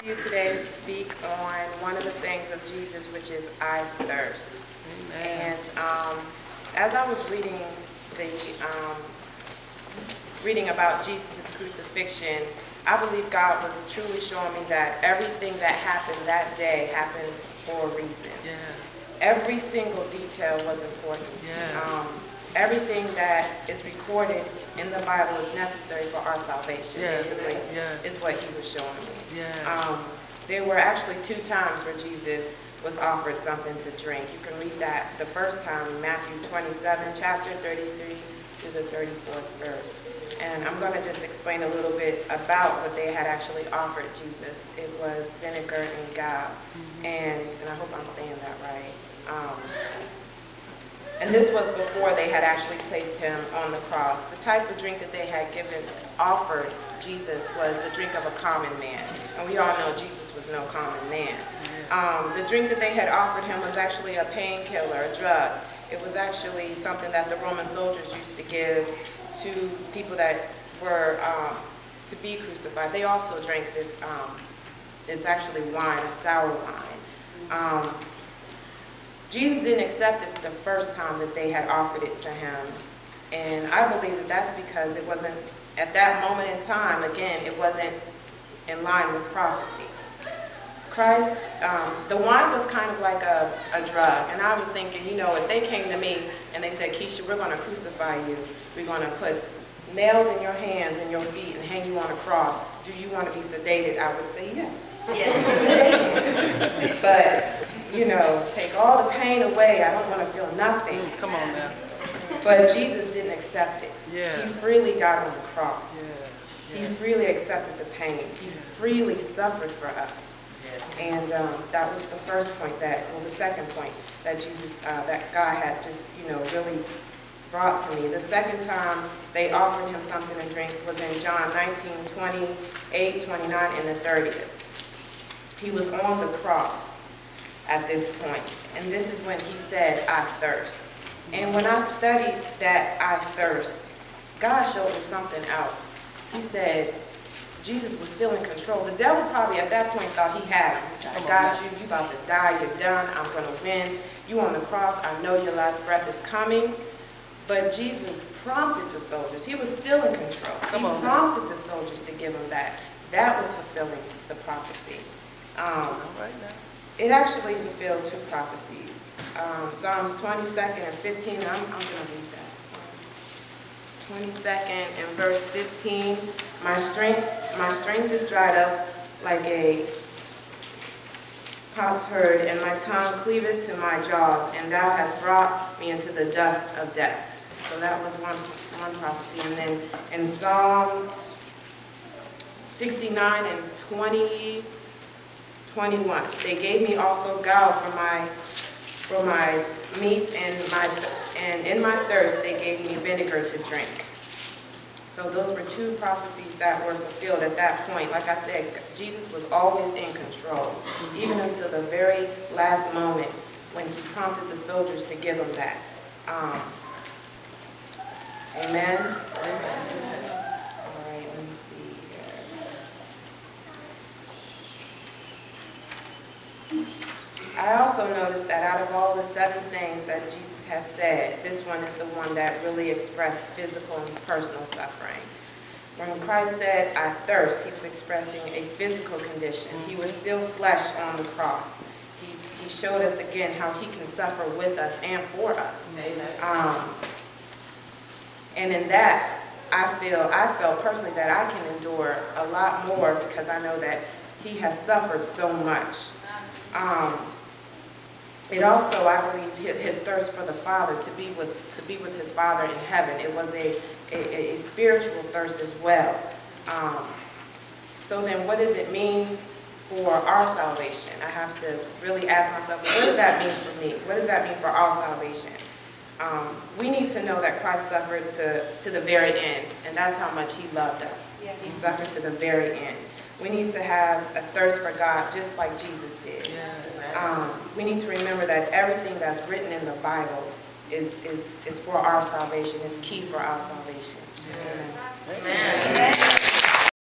to you today to speak on one of the sayings of Jesus, which is, I thirst. Amen. And as I was reading about Jesus' crucifixion, I believe God was truly showing me that everything that happened that day happened for a reason. Yeah. Every single detail was important. Yeah. Everything that is recorded in the Bible is necessary for our salvation, basically, is what he was showing me. Yeah. There were actually 2 times where Jesus was offered something to drink. You can read that the first time in Matthew 27, chapter 33 to the 34th verse. And I'm going to just explain a little bit about what they had actually offered Jesus. It was vinegar and gall. And I hope I'm saying that right. And this was before they had actually placed him on the cross. The type of drink that they had offered Jesus was the drink of a common man. And we all know Jesus was no common man. The drink that they had offered him was actually a painkiller, a drug. It was actually something that the Roman soldiers used to give to people that were to be crucified. They also drank this, it's actually wine, a sour wine. Jesus didn't accept it the first time that they had offered it to him. And I believe that that's because it wasn't, at that moment in time, again, it wasn't in line with prophecy. Christ, the wine was kind of like a drug. And I was thinking, you know, if they came to me and they said, Keisha, we're going to crucify you. We're going to put nails in your hands and your feet and hang you on a cross. Do you want to be sedated? I would say yes. Yes. But, you know, take all the pain away. I don't want to feel nothing. Come on now. But Jesus didn't accept it. Yeah. He freely got on the cross. Yeah. He freely accepted the pain. He freely suffered for us. And that was the first point the second point that Jesus, that God had just, you know, really brought to me. The second time they offered him something to drink was in John 19, 28, 29, and the 30th. He was on the cross at this point. And this is when he said, I thirst. And when I studied that I thirst, God showed me something else. He said, Jesus was still in control. The devil probably at that point thought he had him. He said, I got you. You about to die. You're done. I'm going to win. You on the cross. I know your last breath is coming. But Jesus prompted the soldiers. He was still in control. He prompted the soldiers to give him that. That was fulfilling the prophecy. It actually fulfilled 2 prophecies. Psalms 22nd and 15. I'm going to read that. 22nd and verse 15, my strength is dried up like a potsherd, and my tongue cleaveth to my jaws, and thou hast brought me into the dust of death. So that was one prophecy. And then in Psalms 69 and 21, they gave me also gall for my meat, and in my thirst they gave me vinegar to drink. So those were 2 prophecies that were fulfilled at that point. Like I said, Jesus was always in control, even until the very last moment when he prompted the soldiers to give him that. Amen? Amen. All right, let me see here. I also noticed that out of all the 7 sayings that Jesus has said, this one is the one that really expressed physical and personal suffering. When Christ said, I thirst, he was expressing a physical condition. He was still flesh on the cross. He showed us again how he can suffer with us and for us. And in that, I felt personally that I can endure a lot more because I know that he has suffered so much. It also, I believe, his thirst for the Father, to be with his Father in heaven. It was a spiritual thirst as well. So then what does it mean for our salvation? I have to really ask myself, what does that mean for me? What does that mean for our salvation? We need to know that Christ suffered to the very end, and that's how much he loved us. Yeah. He suffered to the very end. We need to have a thirst for God just like Jesus did. Yeah. We need to remember that everything that's written in the Bible is for our salvation, is key for our salvation. Yeah. Amen. Amen.